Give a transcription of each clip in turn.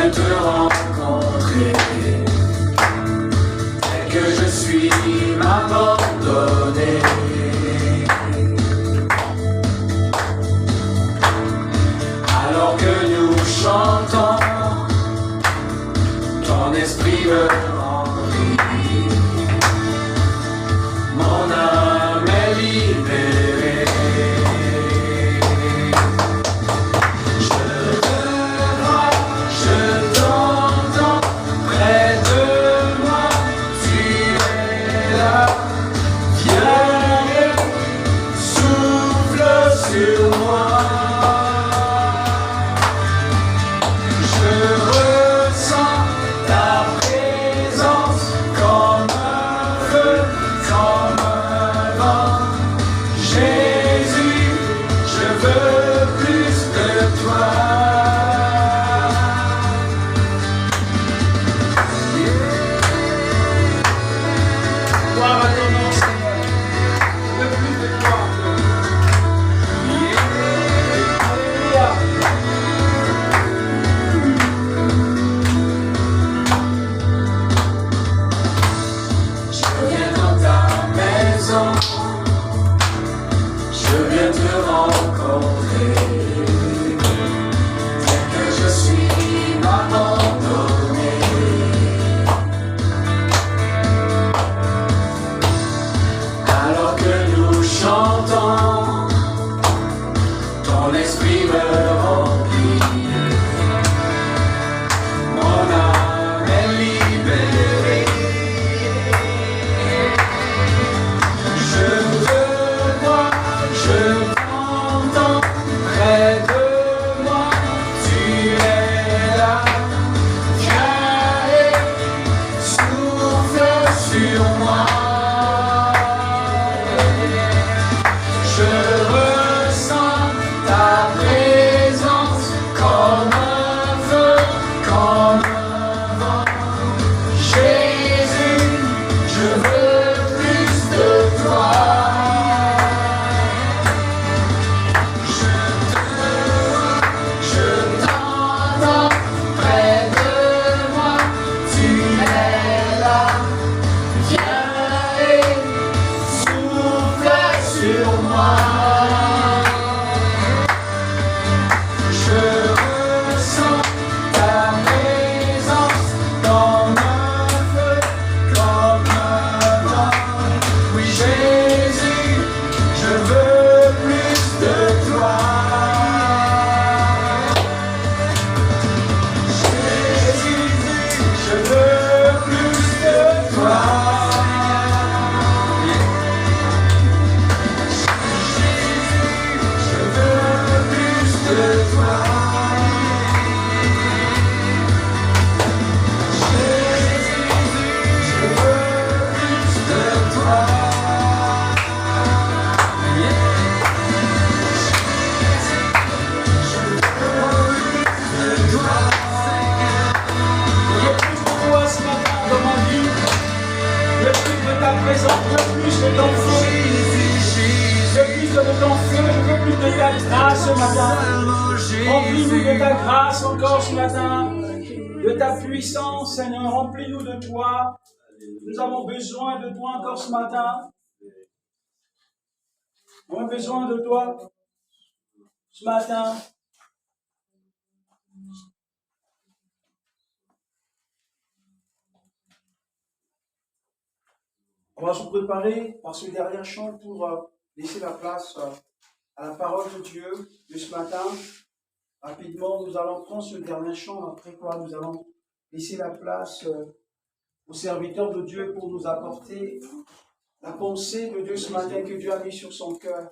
viens te rencontrer. Tel que je suis, m'abandonner. Alors que nous chantons, ton esprit me remplit. Mon âme est libérée. Je te vois, je t'entends près de moi. Tu es là, viens et souffle sur moi. Seigneur, remplis-nous de toi. Nous avons besoin de toi encore ce matin. Nous avons besoin de toi ce matin. On va se préparer par ce dernier chant pour laisser la place à la parole de Dieu de ce matin. Rapidement, nous allons prendre ce dernier chant, après quoi nous allons laisser la place aux serviteurs de Dieu pour nous apporter la pensée de Dieu ce matin que Dieu a mis sur son cœur.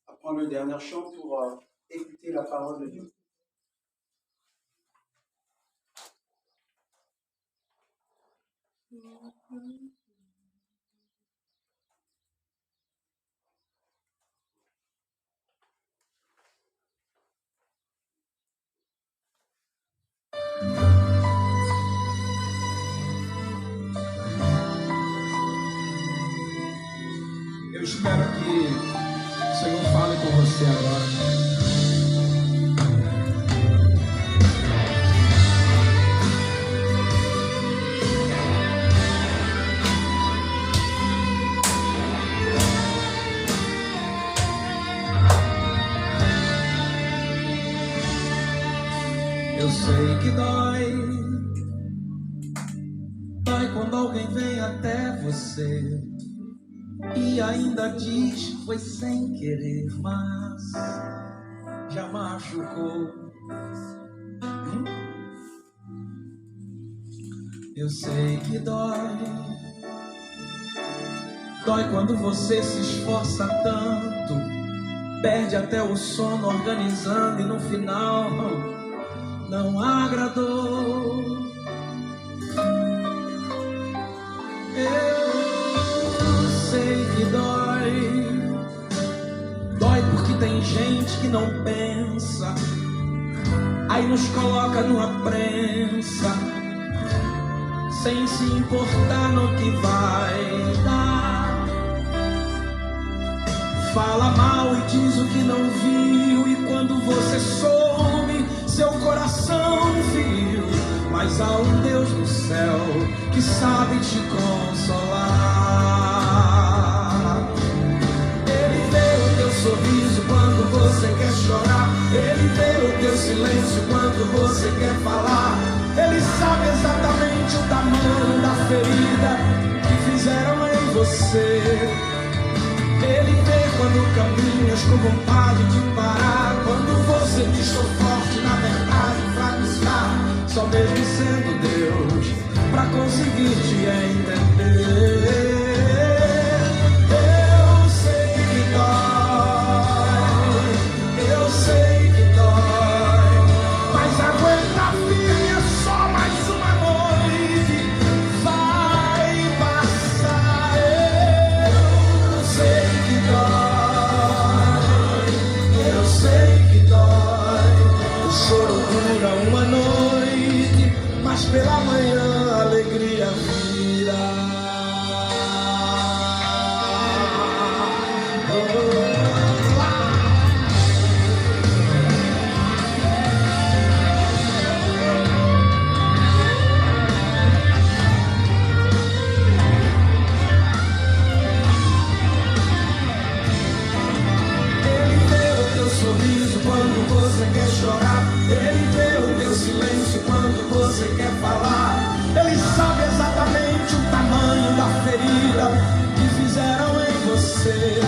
On va prendre le dernier chant pour écouter la parole de Dieu. espero que o Senhor fale com você agora. Eu sei que dói quando alguém vem até você e ainda diz foi sem querer, mas já machucou. Eu sei que dói quando você se esforça tanto, perde até o sono organizando e no final não agradou. Eu sei que dói porque tem gente que não pensa, aí nos coloca numa prensa, sem se importar no que vai dar. Fala mal e diz o que não viu, e quando você soube, seu coração feriu. Mas há um Deus no céu que sabe te consolar. Ele vê o teu sorriso quando você quer chorar, ele vê o teu silêncio quando você quer falar. Ele sabe exatamente o tamanho da ferida que fizeram em você. Ele vê quando caminhas com vontade de parar, quando você diz sou forte, na verdade fraco está. Só mesmo sendo Deus pra conseguir te entender. Eu sei que dói, eu sei que dói, mas aguenta firme, é só mais uma noite, vai passar. Eu sei que dói, eu sei que dói, o choro dura uma noite, mas pela manhã a alegria virá. Ele vê o teu sorriso quando você quer chorar, ele vê o teu silêncio quando você quer falar. Ele sabe exatamente o tamanho da ferida que fizeram em você.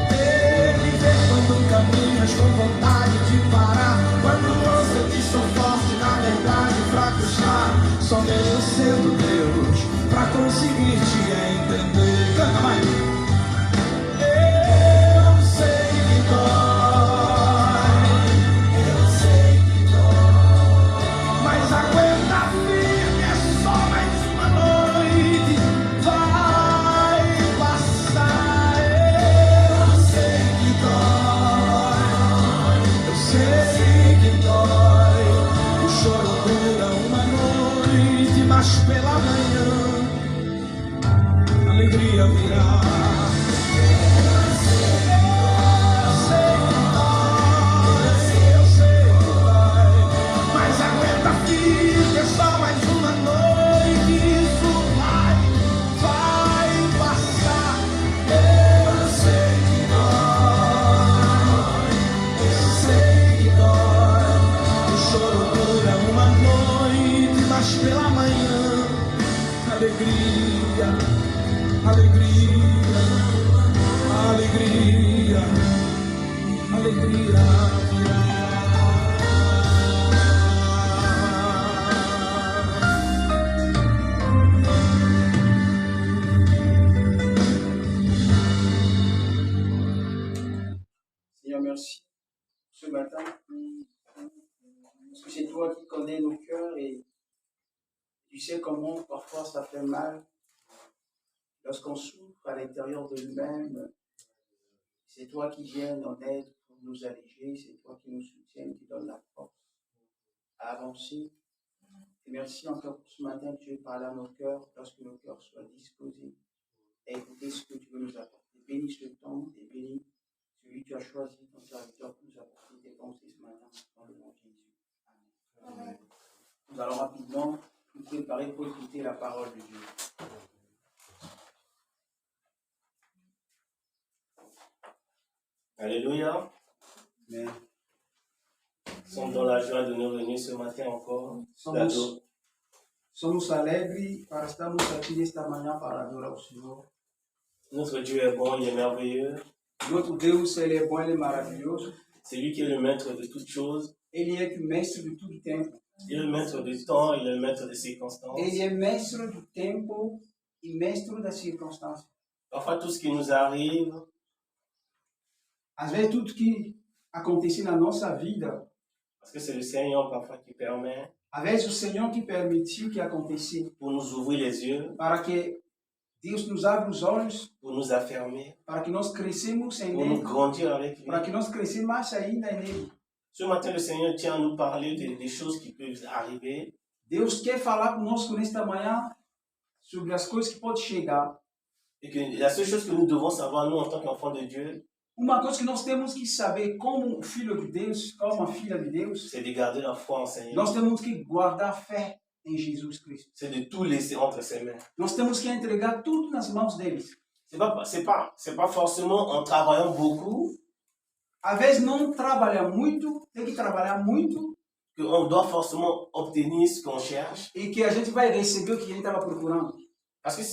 Ele vê quando caminhas com vontade de parar, quando você diz sou forte, na verdade fraco está. Só mesmo sendo Deus pra conseguir te entender. Canta mais. Eu sei que dói, eu sei que dói, mas aguenta firme, é só mais uma noite, vai passar. Eu sei que dói, eu sei que dói, o choro dura uma noite, mas pela manhã a alegria virá. Pela manhã, alegria, alegria, alegria, alegria virá. Seigneur, merci ce matin, parce que c'est toi qui connais nos cœurs et tu sais comment parfois ça fait mal lorsqu'on souffre à l'intérieur de nous-mêmes. C'est toi qui viens en aide pour nous alléger, c'est toi qui nous soutiens, qui donne la force à avancer. Et merci encore pour ce matin que tu aies parlé à nos cœurs, lorsque nos cœurs soient disposés à écouter ce que tu veux nous apporter. bénisse le temps et bénis celui que tu as choisi, ton serviteur, pour nous apporter tes pensées ce matin, dans le nom de Jésus. Amen. Nous allons rapidement nous préparer pour écouter la parole de Dieu. Alléluia. Amen. Nous sommes dans la joie de nous réunir ce matin encore. Somos alegres para estarmos aqui nesta manhã para adorar o Senhor. Notre Dieu est bon, il est merveilleux. Notre Deus, ele é bom, ele é maravilhoso. C'est lui qui est le maître de toutes choses. Ele é o mestre de todo tempo. Il est le maître du temps, il est le maître des circonstances. Ele é mestre do tempo e mestre das circunstâncias. Parfois, tout ce qui nous arrive, Às vezes, tudo que acontece na nossa vida, parce que c'est le Seigneur parfois qui permet às vezes o Senhor que permitiu que acontecesse, pour nous ouvrir les yeux, para que Deus nos abra os olhos, pour nous affermir, para que nós crescemos em pour nous Ele, grandir avec lui. para que nós crescemos mais ainda nele. Ce matin, le Seigneur tient à nous parler des choses qui peuvent arriver. Deus quer falar conosco nesta manhã sobre as coisas que podem chegar. Et que la seule chose que nous devons savoir, nous, en tant qu'enfants de Dieu, Uma coisa que nós temos que saber como o filho de Deus, como a filha de Deus, c'est de garder la foi en Seigneur. nós temos que guardar fé em Jesus Cristo. C'est de tout laisser entre ses mains. Nós temos que entregar tudo nas mãos deles. C'est pas forcément en travaillant beaucoup Às vezes não trabalha muito, tem que trabalhar muito qu'on doit forcément obtenir ce qu'on cherche. e que a gente vai receber o que a gente estava procurando. Parce que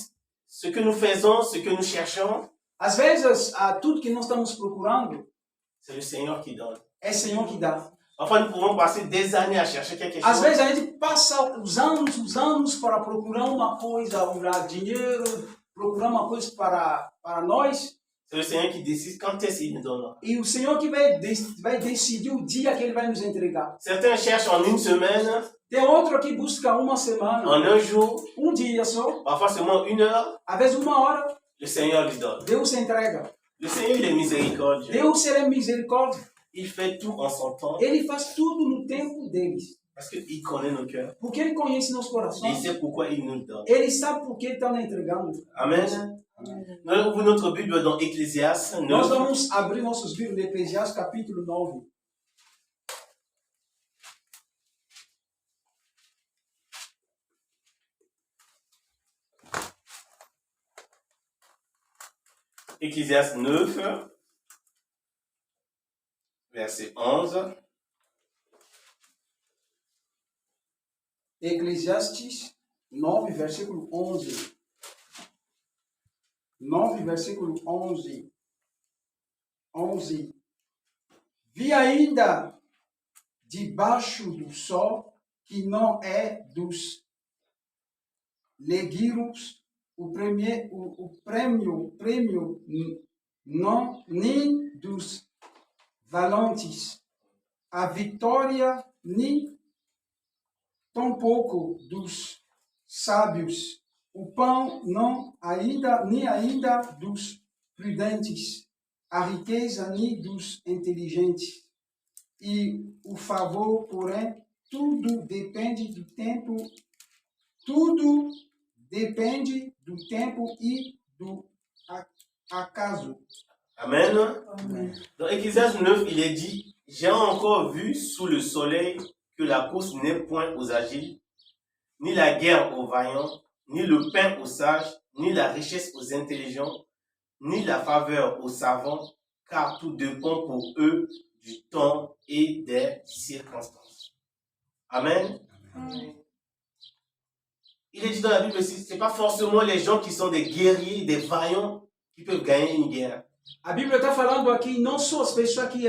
ce que nous faisons, ce que nous cherchons, Às vezes, tudo que nós estamos procurando c'est le Seigneur qui donne. é o Senhor que dá. Parfois, nous pouvons passer des années à chercher quelque Às chose. vezes a gente passa os anos para procurar uma coisa, dinheiro, procurar uma coisa para nós. C'est le Seigneur qui décide quand est-ce qu'il nous donne. E o Senhor que vai decidir o dia que Ele vai nos entregar. Certains cherchent en une semaine, Tem outro que busca uma semana, en un jour, dia só, parfois seulement 1 heure. às vezes uma hora, Le Seigneur lui donne. Deus entrega. Le Seigneur, il est miséricordieux. Deus ele é misericórdia. Il fait tout en son temps Ele faz tudo no tempo deles. parce qu'il connaît nos cœurs. Porque Ele conhece nossos Et il corações. sait pourquoi il nous le donne. Ele sabe por que Ele está nos entregando. Amen. Nous allons ouvrir notre Bible dans Ecclésiaste Nós 9. vamos abrir nossos livros de Eclesiastes, capítulo 9. Ecclésiaste 9, verset 11. Eclesiastes 9, versículo 11. 9, versículo 11. 11. Vi ainda debaixo do sol, que não é dos legueiros, o prêmio não, nem dos valentes, a vitória, nem tampouco dos sábios, o pão não ainda, nem ainda dos prudentes, a riqueza nem dos inteligentes, e o favor, porém, tudo depende do tempo, tudo depende do tempo e do acaso. Amen. Amen. Dans Ecclésiaste 9, il est dit, j'ai encore vu sous le soleil que la course n'est point aux agiles, ni la guerre aux vaillants, ni le pain aux sages, ni la richesse aux intelligents, ni la faveur aux savants, car tout dépend pour eux du temps et des circonstances. Amen. Amen. Il est dit dans la Bible aussi, ce n'est pas forcément les gens qui sont des guerriers, des vaillants, qui peuvent gagner une guerre. A Bíblia está falando aqui não só as pessoas que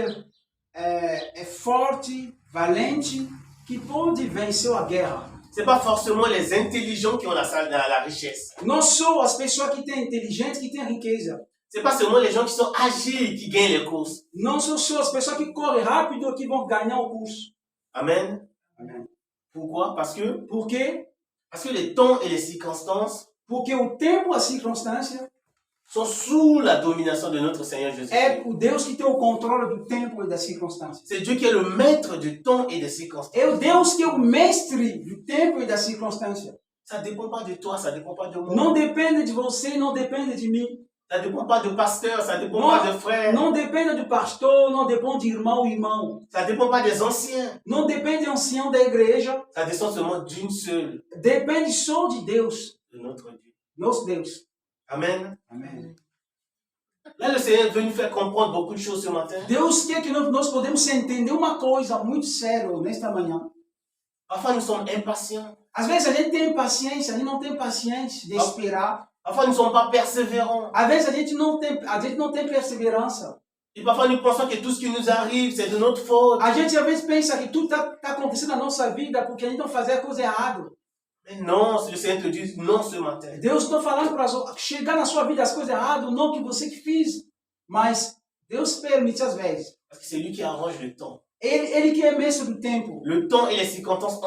é forte, valente, que pode vencer a guerra. Ce n'est pas forcément les intelligents qui ont la richesse. Não só as pessoas que têm inteligência, que têm riqueza. Ce n'est pas seulement les gens qui sont agiles qui gagnent les courses. Não são só as pessoas que correm rápido que vão ganhar o curso. Amen. Amen. Pourquoi? Parce que Por quê? les temps et les circonstances Porque o tempo, a circunstância, sont sous la domination de notre Seigneur Jésus. é o Deus que tem o controle do tempo e das circunstâncias. C'est Dieu qui est le maître du temps et des circonstances. É o Deus que é o mestre do tempo e das circunstâncias. Ça ne dépend pas de toi, ça ne dépend pas de moi. Não depende de você, não depende de mim. Ça ne dépend pas de pasteur, ça ne dépend Não, pas de frère, não depende do pastor, não depende de irmão. ça ne dépend pas des anciens. Não depende de ancião da igreja. Ça descend seulement d'une seule, Depende só de Deus, de notre Dieu. nosso Deus. Amen. Amém. Là, le Seigneur est venu nous faire comprendre beaucoup de choses ce matin. Deus quer que nós podemos entender uma coisa muito séria nesta manhã. Parfois, nous sommes impatients. Às vezes a gente tem paciência, a gente não tem paciência de esperar. Parfois, nous ne sommes pas persévérants. Às vezes a gente não tem perseverança. Et parfois, nous pensons que tout ce qui nous arrive, c'est de notre faute. A gente às vezes pensa que tudo está acontecendo na nossa vida porque a gente não fazia a coisa errada. Mais non, le Seigneur te dit non ce matin. Deus está falando para chegar na sua vida as coisas erradas, não que você que fez. Mas Deus permite às vezes. Parce que c'est lui qui arrange le temps. Ele que é mestre do tempo. Le temps et les circonstances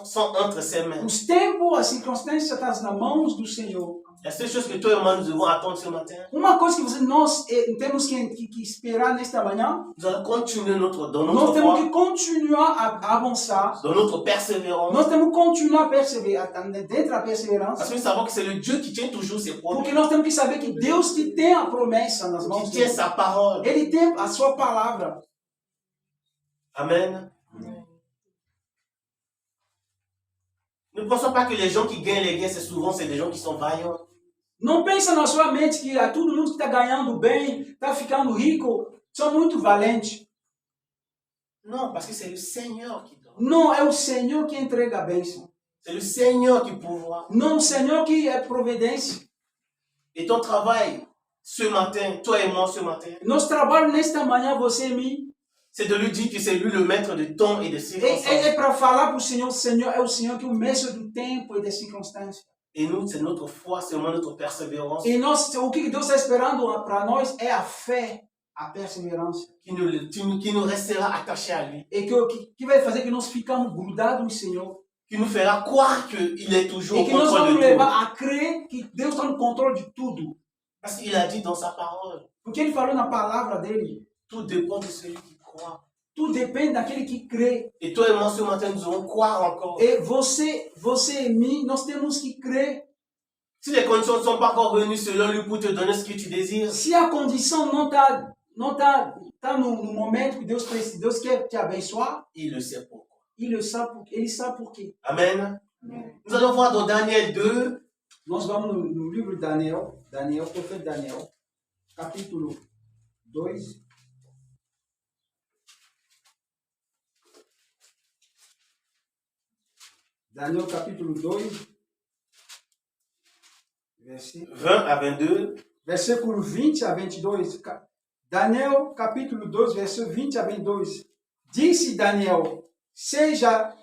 sont entre ses mains. Os tempos, as circunstâncias estão nas mãos do Senhor. La seule chose que toi et moi nous devons attendre ce matin, Uma coisa que nós temos que esperar nesta manhã, nous allons continuer dans nós notre temos foi, que continuar a avançar. dans notre persévérance. Nós temos que continuar a perseverar, dentro da perseverança. Parce que nous savons que c'est le Dieu qui tient toujours ses promesses, Porque nós temos que saber que Deus que tem a promessa nas mãos qui tient dele. sa parole. Ele tem a sua palavra. Amen. Ne pensons pas que les gens qui gagnent les guerres, c'est des gens qui sont vaillants. Não pensa na sua mente que todo mundo que está ganhando bem, está ficando rico, são muito valentes. Non, parce que c'est le Seigneur qui donne. Não, é o Senhor que entrega a bênção. C'est le Seigneur qui pourvoit. Não, o Senhor que é providência. Et ton travail, ce matin, toi et moi ce matin, Nosso trabalho nesta manhã, você e mim, c'est de lui dire que c'est lui le maître de temps et de circonstances. é para falar para o Senhor, é o Senhor que é o mestre do tempo e das circunstâncias. Et nous, c'est notre foi, c'est vraiment notre persévérance E nós, o que Deus está esperando para nós é a fé, a perseverança. qui nous restera attachés à lui, E que vai fazer que nós ficamos grudados no Senhor. qui nous fera croire qu'il est toujours E au que nós contrôle vamos de tout. levar a crer que Deus está no controle de tudo. Parce qu'il a dit dans sa parole, Porque Ele falou na palavra dele. tout dépend de celui qui croit. Tudo depende daquele que crê. Et toi et moi ce matin, nous devons croire encore. E você e mim, nós temos que crer. Si les conditions ne sont pas encore venues selon lui pour te donner ce que tu désires, Se a condição não tá no momento que Deus quer te abençoar, il le sait pourquoi. ele sabe por quê. Amen. Nous allons voir dans Daniel 2, Nós vamos no livro de Daniel, profeta Daniel, capítulo 2. Daniel capítulo 2, versículo 20 à 22. Versículo 20 a 22. Daniel, capítulo 2, versículo 20 a 22. Disse Daniel: seja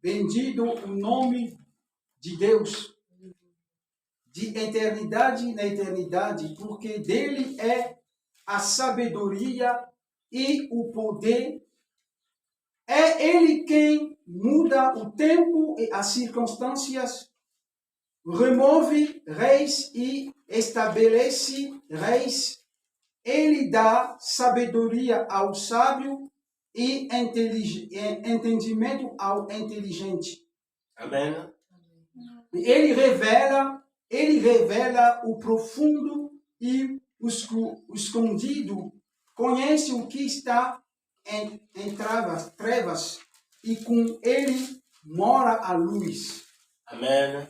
bendito o nome de Deus, de eternidade na eternidade, porque dele é a sabedoria e o poder. É ele quem muda o tempo e as circunstâncias, remove reis e estabelece reis. Ele dá sabedoria ao sábio e entendimento ao inteligente. Amen. Ele revela o profundo e o escondido. Conhece o que está em trevas e com ele mora a luz. Amen.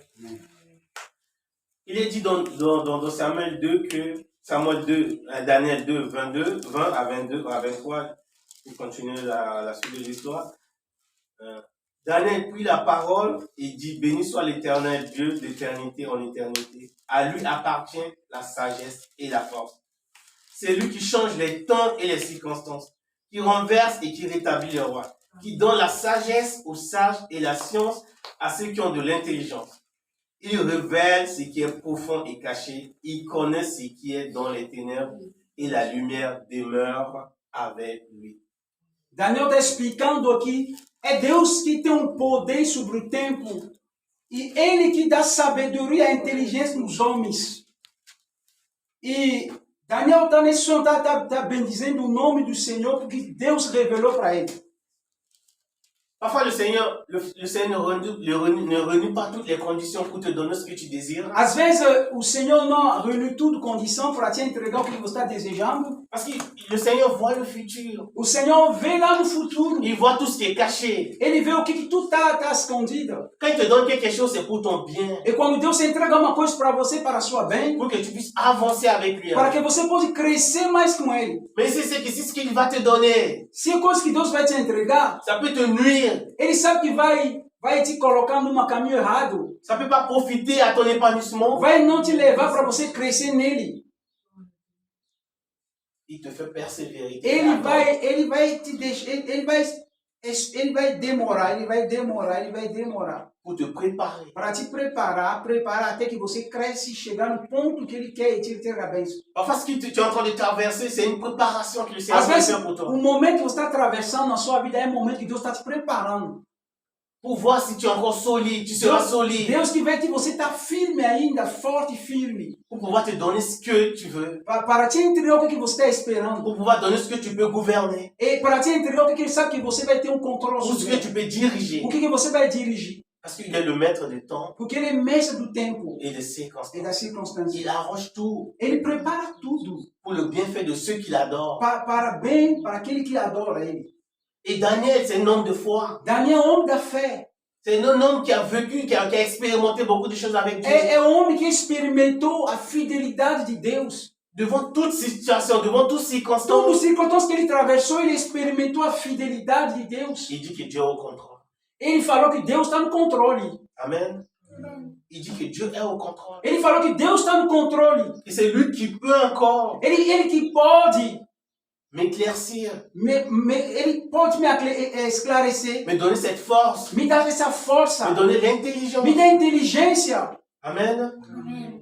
Il est dit dans Samuel 2 que Daniel 2, 20 à 22 à 23, pour continuer la suite de l'histoire. Daniel prit la parole et dit: béni soit l'Éternel Dieu d'éternité en éternité. À lui appartient la sagesse et la force. C'est lui qui change les temps et les circonstances, qui renverse et qui rétablit le roi, qui donne la sagesse aux sages et la science à ceux qui ont de l'intelligence. Il révèle ce qui est profond et caché. Il connaît ce qui est dans les ténèbres et la lumière demeure avec lui. Daniel está explicando aqui, é Deus que tem um poder sobre o tempo e Ele que dá sabedoria e inteligência nos homens. E Daniel está nesse som, está bendizendo o nome do Senhor porque Deus revelou para ele. Parfois, le Seigneur ne renie pas toutes les conditions pour te donner ce que tu désires. Às vezes, o Senhor não reúne tudo condição para te entregar o que você está desejando. Parce que le Seigneur voit le futur. O Senhor vê lá no futuro. Il voit tout ce qui est caché. Ele vê o que tudo está escondido. Quand il te donne quelque chose, c'est pour ton bien. E quando Deus entrega uma coisa para você, para a sua bem, Pour que tu puisses avancer avec lui. para que você possa crescer mais com Ele. Mais si c'est ce qu'il va te donner, Se a coisa que Deus vai te entregar, ça peut te nuire. Ele sabe que vai te colocar num caminho errado. Ça peut pas profiter à ton épanouissement. Vai não te levar para você crescer nele. Il te fait persévérer. Ele vai te deixar, ele vai demorar Pour te préparer. para te preparar até que você cresce e chegar no ponto que ele quer e te entregar a bênção. Parfois, ce que tu es en train de traverser, c'est une préparation que le Seigneur Às veut vezes, faire pour toi. o momento que você está atravessando na sua vida é o momento que Deus está te preparando. Pour voir si tu es encore solide, tu seras solide. Deus que vê que você está firme ainda, forte e firme. Pour pouvoir te donner ce que tu veux. Para te entregar o que você está esperando. Pour pouvoir donner ce que tu peux gouverner. E para te entregar o que ele sabe que você vai ter controle Pour ce sobre. que tu peux diriger. O que você vai dirigir. Parce qu'il est le maître du temps Porque ele é mestre do tempo et des e circonstances. das circunstâncias. Il arrange tout Ele prepara tudo pour le bienfait de ceux qui l'adorent. para bem, para aquele que adora ele. Et Daniel, c'est un homme de foi. Daniel é homem da fé. C'est un homme qui a vécu, qui a expérimenté beaucoup de choses avec Dieu. É homem que experimentou a fidelidade de Deus. Devant toute situation, devant toute Todas as circonstance, circunstâncias que ele atravessou, ele experimentou a fidelidade de Deus. il dit que Dieu est au contrôle. Ele falou que Deus está no controle. Amen. Il dit que Dieu est au contrôle. Ele falou que Deus está no controle. Et c'est lui qui peut encore Ele que pode, m'éclaircir, ele pode me esclarecer, me donner cette force, me dar essa força, me donner l'intelligence. me dar inteligência. Amen.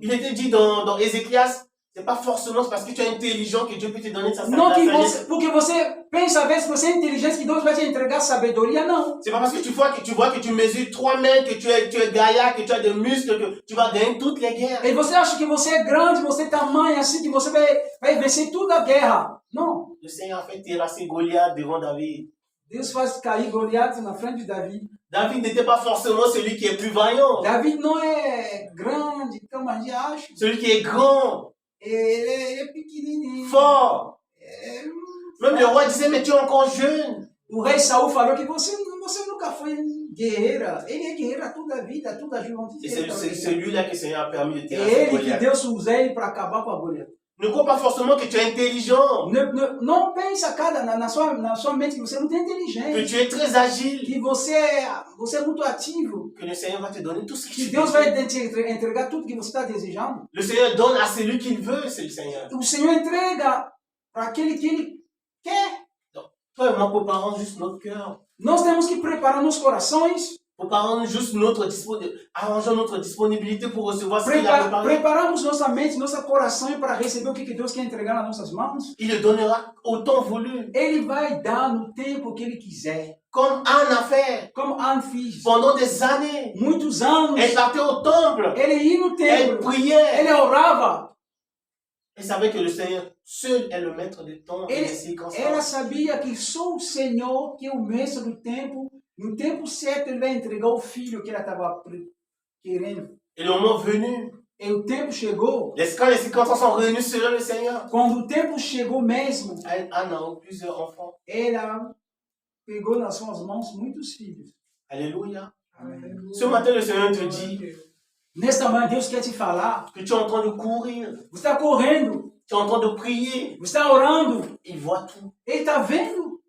Il était dit dans Ézéchias, c'est pas forcément parce que tu es intelligent que Dieu peut te donner sa Não que sagesse. você, porque você pensa às vezes que você é inteligente que Deus vai te entregar sabedoria, não. C'est pas parce que tu vois que tu mesures 3 mètres, que tu es gaillard, que tu as des muscles, que tu vas gagner toutes les guerres. E você acha que você é grande, você é tamanho assim, que você vai vencer toda a guerra. Não. Le Seigneur a fait terrasser Goliath devant David. Deus faz cair Goliath na frente de Davi. David n'était pas forcément celui qui est plus vaillant, Davi não é grande, como a gente acha. celui qui est grand, Ele é pequenininho. fort. É, Même le roi disait, mais tu es encore jeune. O rei Saul falou que você nunca foi guerreira. Ele é guerreira toda a vida, toda a juventude. Et c'est celui-là que le Seigneur a permis de É terrasser ele que Goliath. Deus usa ele para acabar com a Goliath. Ne crois pas forcément que tu es intelligent, Não pensa na sua mente que você não tem que inteligência, tu es très agile, que você é muito ativo, que le Seigneur va te donner tout ce que que tu Deus veux. vai te entregar tudo que você está desejando. Le Seigneur donne à celui qu'il veut, c'est le Seigneur. O Senhor entrega para aquele que Ele quer. Toi et moi, préparons juste notre cœur. Nós temos que preparar nos corações, Préparons juste arrangeons notre disponibilité pour recevoir ce qu'il a préparé. preparamos nossa mente, nosso coração para receber o que Deus quer entregar nas nossas mãos. Il le donnera au temps voulu. Ele vai dar no tempo que Ele quiser. Comme Anne a fait Como Anne fez. pendant des années. Muitos anos, Elle partait au temple. ele ia no Elle templo, priait. ele orava. Elle savait que le Seigneur seul est le maître du temps et des Ela circonstances. sabia que só o Senhor, que é o mestre do tempo, no tempo certo ele vai entregar o filho que ela estava querendo. Et le moment venu, E o tempo chegou, quand les circonstances sont réunies selon le Seigneur, quando o tempo chegou mesmo, Anne a eu plusieurs enfants. ela pegou nas suas mãos muitos filhos. Alléluia. Ce matin, le Seigneur te dit Nesta manhã, Deus quer te falar. que tu es en train de courir, Você está correndo, tu es en train de prier. você está orando. Il voit tout. Ele está vendo.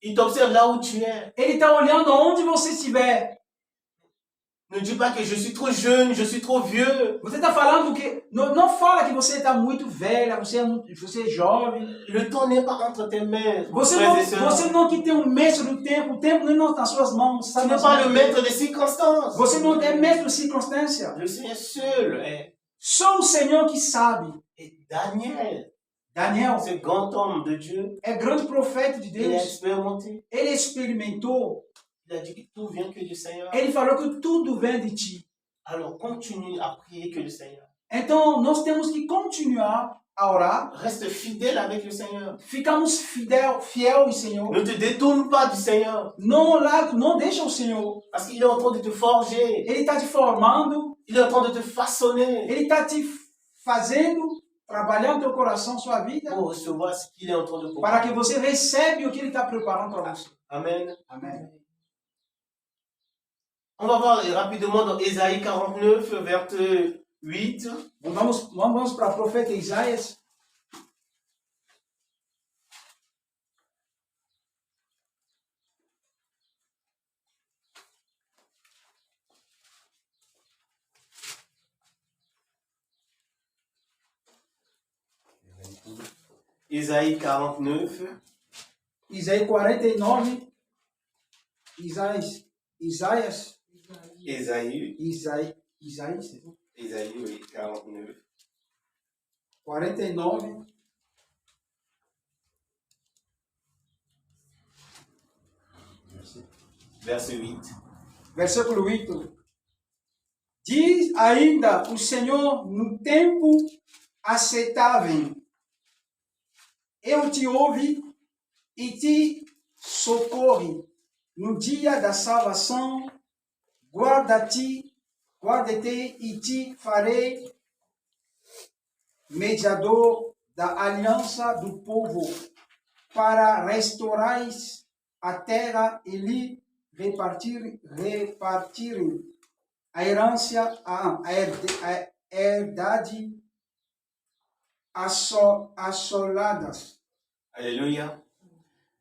Il t'observe là où tu es. Ele está olhando aonde você estiver. Ne dis pas que je suis trop jeune, je suis trop vieux. Você está falando que... Não fala que você está muito velha, você é jovem. Le temps n'est pas entre tes mains. Você frères et sœurs. não que tem um mestre do tempo. O tempo não está nas suas mãos. Tu n'es pas le maître des circonstances. Você não é mestre de circunstância. Le Seigneur seul est. Só o Senhor que sabe. Et Daniel, Daniel ce grand homme de Dieu, é grande profeta de il a Deus. expérimenté. Ele experimentou. Il a dit que tout vient que du Seigneur. Ele falou que tudo vem de ti. Alors continue à prier que le Seigneur. Então, nós temos que continuar a orar. Reste fidèle avec le Seigneur. Ficamos fiel ao Senhor. Ne te détourne pas du Seigneur. Não deixa o Senhor. Parce qu'il est en train de te forger. Ele está te formando. Il est en train de te façonner. Ele está te fazendo trabalhar no teu coração, sua vida, Pour recevoir ce qu'il est en train de para préparer. que você recebe o que ele está preparando para você. Amen. Amém. On va voir rapidement dans Ésaïe 49, verset 8. Vamos para o profeta Isaías. Ésaïe 49. Isaías 49. Isaías. Isaías, Ésaïe, oui, 49. 49. Verset 8. Versículo 8. Diz ainda o Senhor no tempo aceitável. Eu te ouvi e te socorri. No dia da salvação, guarda-te e te farei mediador da aliança do povo, para restaurares a terra e lhe repartirem a herança, a herdade assoladas. Alléluia.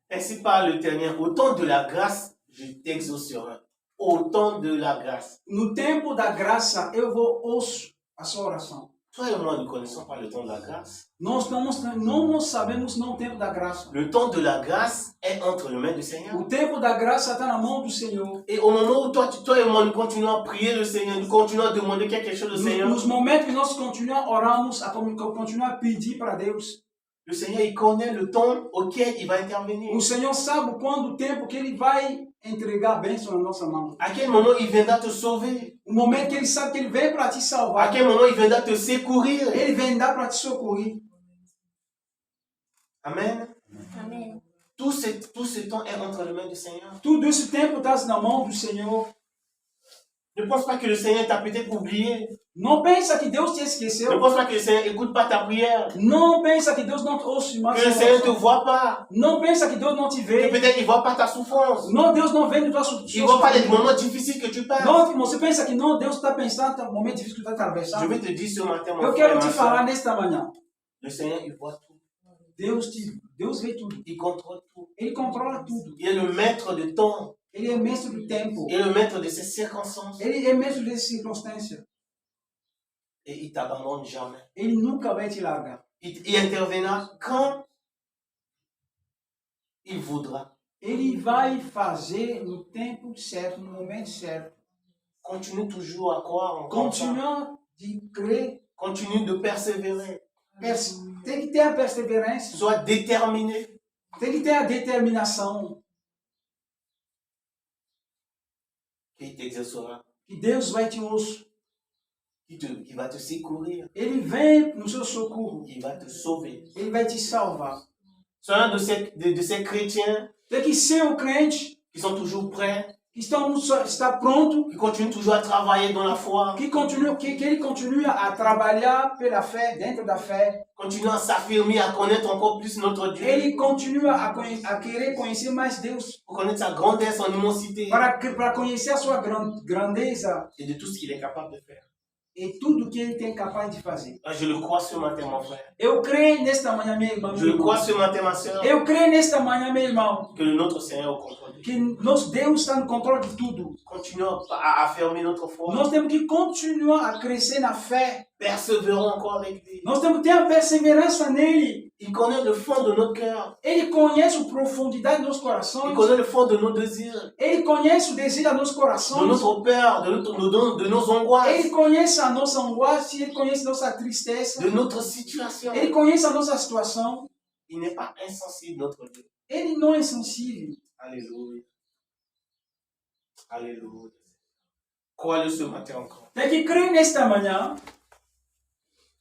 Ainsi parle l'Éternel, au temps de la grâce, je t'exaucerai. Au temps de la grâce. No tempo da graça, eu vou ouço a sua oração. Toi et moi ne connaissons pas le temps de la grâce. Nós não sabemos não o tempo da graça. Le temps de la grâce est entre les mains du Seigneur. O tempo da graça está na mão do Senhor. Et au moment où toi et moi nous continuons à prier le Seigneur, nous continuons à demander quelque chose au Seigneur, Nos momentos que nós continuamos oramos, continuamos a pedir para Deus. le Seigneur il connaît le temps auquel il va intervenir. O Senhor sabe quando o tempo que Ele vai entregar a bênção na nossa mão. À quel moment il viendra te sauver. O momento que Ele sabe que Ele vem para te À salvar. quel moment il viendra te secourir. Ele vem dar para te socorrer. Amen. Amém. Tout ce temps est entre les mains du Seigneur. Tudo esse tempo está na mão do Senhor. Ne pense pas que le Seigneur t'a peut-être oublié. Não pensa que Deus te Ne esqueceu. pense pas que le Seigneur n'écoute pas ta prière. Não pensa que Deus não te ouve mais. Que le Seigneur ne te voit pas. Não pensa que Deus não te Que vê. peut-être il ne voit pas ta souffrance. Não, Deus não vê no teu Il ne voit pas les moments difficiles que tu passes. Não, você pensa que não, Deus está pensando no momento difícil que tu está Je atravessando. vais te dire ce matin, mon Eu frère et quero ma te soeur, falar nesta manhã. le Seigneur, il voit tout. Deus vê tudo. Il contrôle tout. Ele controla tudo. Il est le maître de temps. Ele é mestre do tempo. Il est le maître de ses circonstances. Ele é mestre das circunstâncias. Et il ne t'abandonne jamais. Ele nunca vai te largar. Il interviendra quand il voudra. Ele vai fazer no tempo certo, no momento certo. Continue toujours à croire en ça. Continua de crer. Continue de persévérer. Tem que ter a perseverança. Sois déterminé. Tem que ter a determinação. Qu'il t'exaucera. Que Deus vai te ouvir. Qui va te secourir. Ele vem no seu socorro. Il va te sauver. Ele vai te salvar. Sois un de ces chrétiens Tem que ser um crente qui sont toujours prêts, que está pronto, qui continuent toujours à travailler dans la foi, que ele continue a trabalhar pela fé, dentro da fé. continuent à s'affirmer, à connaître encore plus notre Dieu, Ele continua a querer conhecer mais Deus, pour connaître sa grandeur, son immensité para conhecer a sua grandeza et de tout ce qu'il est capable de faire. e tudo que ele tem capaz de fazer. Je le crois ce matin, mon frère. Eu creio nesta manhã, meu irmão. Je le crois ce matin, ma soeur, Eu creio nesta manhã, meu irmão, que notre Seigneur est au contrôle de tout. que nosso Deus está no controle de tudo. Continuons à affirmer notre foi. Nós temos que continuar a crescer na fé. Persévérons encore avec lui. Nós temos que ter a perseverança nele. Il connaît le fond de notre cœur. Ele conhece a profundidade dos nossos Il corações. connaît le fond de nos désirs, Ele conhece o desejo dos nossos de corações. notre peur, de nos angoisses, Ele conhece a nossa angoisse, ele conhece a nossa tristeza. de notre situation. Ele conhece a nossa situação. Il n'est pas insensible, notre Dieu. Ele não é sensível. Alléluia. Alléluia. Crois-le ce matin encore. Tem que crer nesta manhã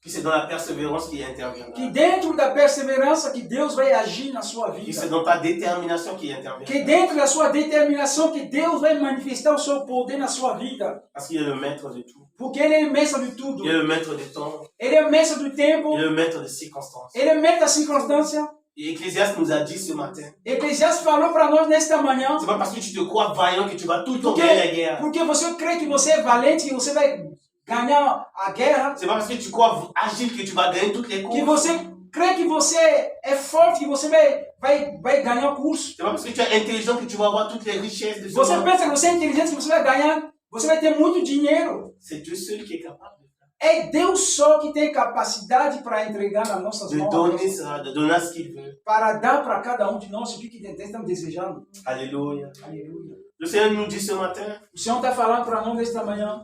Que c'est dans la persévérance qu'il interviendra. Que dentro da perseverança que Deus vai agir na sua Que c'est vida. dans ta détermination qu'il interviendra. Que dentro da sua determinação que Deus vai manifestar o seu poder na sua vida. Parce qu'il est le maître de tout. Porque Ele é o mestre de tudo. Il est le maître du temps. Ele é o mestre do tempo. Il est le maître des circonstances. Ele é o mestre da circunstância. Et Ecclésiaste nous a dit ce matin, Eclesiastes falou para nós nesta manhã. c'est pas parce que tu te crois vaillant que tu vas tout le temps gagner la guerre. Porque você crê que você é valente, que você vai ganhar a guerra. C'est pas parce que tu crois agile que tu vas gagner toutes les Que courses. você crê que você é forte, que você vai ganhar o curso. C'est pas parce que tu es intelligent que tu vas avoir toutes les richesses de ce Você monde. pensa que você é inteligente, que você vai ganhar, você vai ter muito dinheiro. C'est Dieu seul qui est capable É Deus só que tem capacidade para entregar nas nossas de mãos, donner ça, de donner ce qu'il veut. para dar para cada de nós o que estamos desejando. Alléluia. Aleluia. Le Seigneur nous dit ce matin O Senhor está falando para nós nesta manhã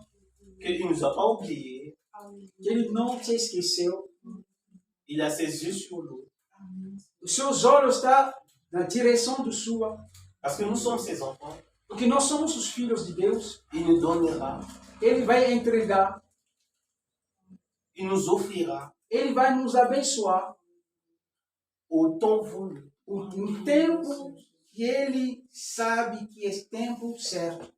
qu'il ne nous a pas oubliés. que Ele não te esqueceu. Il a ses yeux sur nous. Os seus olhos estão na direção do sua, Parce que nous sommes ses enfants. porque nós somos os filhos de Deus. Il nous donnera. Ele vai entregar, Il nous offrira Ele vai nos abençoar au temps voulu. no tempo que Ele sabe que é tempo certo.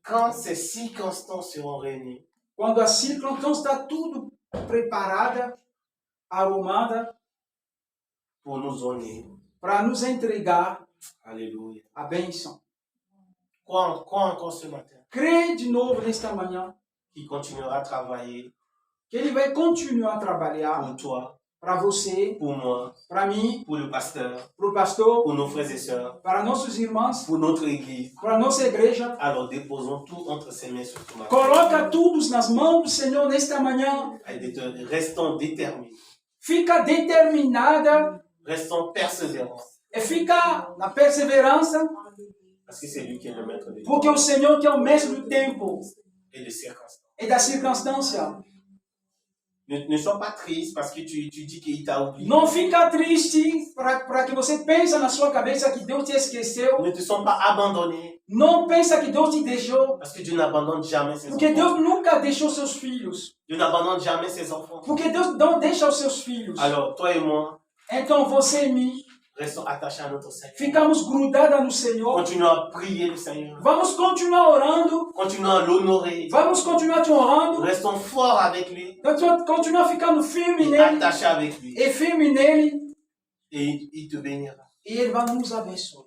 Quand ces circonstances seront réunies, Quando a circunstância está tudo preparada, arrumada, pour nous honner. para nos entregar Alléluia. a bênção. Crois encore ce matin Crê de novo nesta manhã qu'il continuera à travailler que Ele vai continuar a trabalhar pour toi, para você, pour moi, para mim, pour le pasteur, para o pastor, pour nos frères et sœurs, para nossos irmãos, pour notre église. para a nossa igreja. Alors déposons tout entre ses mains ce matin. Coloca tudo nas mãos do Senhor nesta manhã. Restons déterminés. Fica determinada Restons persévérants. e fica na perseverança, Parce que c'est lui qui est le maître des temps porque o Senhor que é o mestre do tempo et des circonstances. e da circunstância. Ne sois pas triste parce que tu dis qu'il t'a oublié. Não fica triste para que você pense na sua cabeça que Deus te esqueceu. Ne te sens pas abandonné Não pensa que Deus te deixou, parce que Dieu n'abandonne jamais ses porque enfants. Deus nunca deixou seus filhos. Dieu n'abandonne jamais ses enfants. Porque Deus não deixa os seus filhos. Alors, toi et moi, Então você e mim restons attachés à notre Seigneur. ficamos grudados no Senhor. Continuons à prier le Seigneur. Vamos continuar orando. Continuons à l'honorer. Vamos continuar te honrando. Restons forts avec lui Continuar ficando firme et nele. attachés avec lui. E firme nele. Et il te bénira. E Ele vai nos abençoar.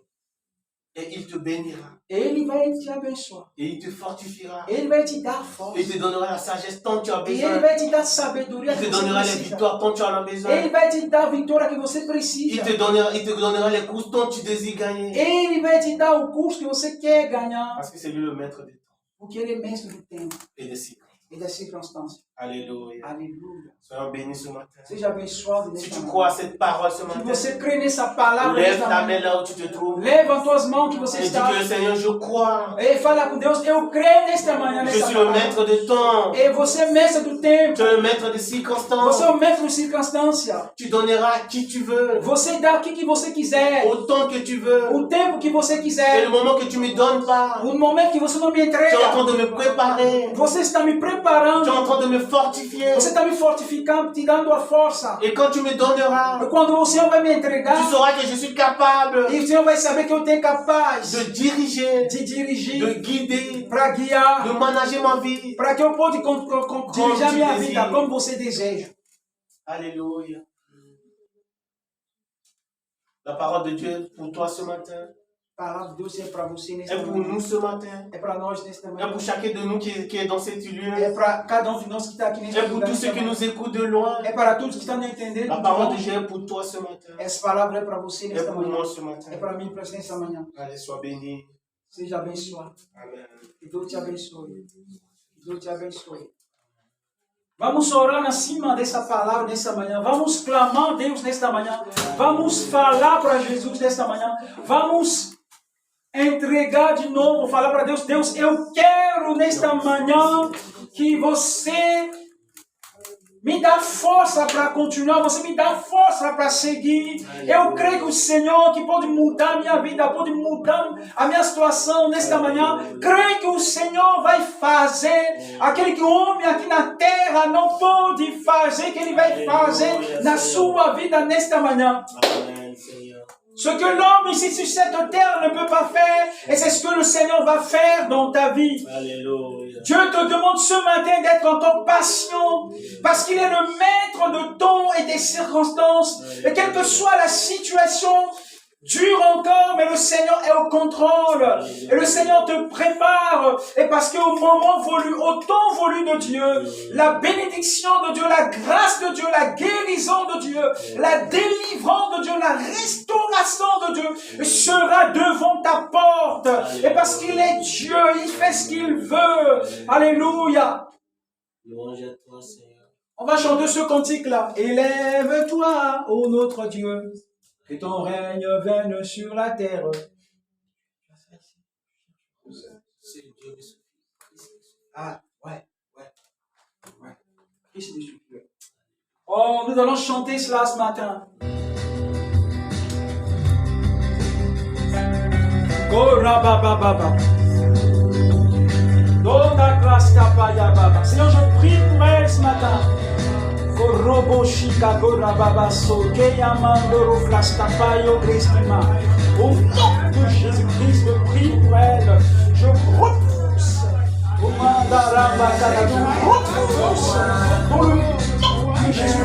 Et il te bénira. Ele vai te abençoar. Et il te fortifiera. Ele vai te dar força. Il te donnera la sagesse tant tu as E Ele besoin. vai te dar sabedoria Il que te você donnera les precisa. victoires tant tu en as besoin. Ele vai te dar a vitória que você Il precisa. te donnera les courses dont tu désires gagner. Ele vai te dar o curso que você quer ganhar. Parce que c'est lui le maître des temps Porque Ele é mestre do tempo et des cycles. e das circunstâncias. Alléluia. Aleluia. Soyons bénis ce matin. Seja abençoado Si nesta tu manhã. crois à cette parole ce Se matin, você crê nessa palavra lève nesta ta main manhã, là où tu te trouves leva as tuas mãos que você et dis está. que le Seigneur, je crois. E fala com Deus, eu creio nesta manhã, Je nessa suis le palavra. maître des temps. E você é mestre do tempo. Tu es le maître des circonstances. Você é o mestre de circunstância. Tu donneras à qui tu veux, Você dá o que você quiser. au temps que tu veux. O tempo que você Et le quiser. moment que tu me donnes pas, O momento que você não me tu es en train entrega. de me préparer. Você está me Tu es preparando. en train de me fortifier. Você está me fortificando, te dando a força. Et quand tu me donneras, E quando o Senhor vai me tu entregar, sauras que je suis capable e o Senhor vai saber que eu tenho capaz de diriger, de dirigir, de guider, para guiar, de manager ma vie. para que eu possa dirigir a minha tu vida desejas. como você deseja. Alléluia. La parole de Dieu est pour toi ce matin, A palavra de Deus é para você nesta est pour manhã. nous ce matin, É para nós nesta est manhã. pour chacun de nous qui est dans cette É lieu, para cada de nós que está aqui neste est pour lugar. tous ceux qui nous écoutent de loin. É para todos que estão entendendo. La parole de Dieu est pour toi ce matin, Essa palavra é para você est nesta pour manhã. moi ce matin. É para mim para nesta manhã. Allez, sois béni. Seja abençoado. Amen. Que Deus te abençoe. Que Deus te abençoe. Vamos orar acima dessa palavra nesta manhã. Vamos clamar a Deus nesta manhã. Vamos falar para Jesus nesta manhã. Vamos entregar de novo, falar para Deus. Deus, eu quero nesta manhã que você me dá força para continuar, você me dá força para seguir. Eu creio que o Senhor que pode mudar a minha vida, pode mudar a minha situação nesta manhã. Creio que o Senhor vai fazer aquele que o homem aqui na terra não pode fazer, que Ele vai fazer na sua vida nesta manhã. Amen, Seigneur. Ce que l'homme ici sur cette terre ne peut pas faire, et c'est ce que le Seigneur va faire dans ta vie. Alléluia. Dieu te demande ce matin d'être encore patient, parce qu'il est le maître de temps et des circonstances, et quelle que soit la situation, dure encore, mais le Seigneur est au contrôle, et le Seigneur te prépare, et parce qu'au moment voulu, au temps voulu de Dieu, la bénédiction de Dieu, la grâce de Dieu, la guérison de Dieu, la délivrance de Dieu, la restauration de Dieu sera devant ta porte, et parce qu'il est Dieu, il fait ce qu'il veut. Alléluia. Louange à toi, Seigneur. On va chanter ce cantique-là. Élève-toi, ô notre Dieu, que ton règne vienne sur la terre. C'est Dieu qui suffit. Ah, ouais. Christ est suffisant. Oh, nous allons chanter cela ce matin. Korabababa. Dona Krastapaya Baba. Seigneur, je prie pour elle ce matin. Koroboshika Gorababaso, Keyamandoro Flastapayo Gristima. Au nom de Jésus-Christ, je prie pour elle. Je repousse. Au mandarabakara, je repousse. Dans le nom de Jésus-Christ.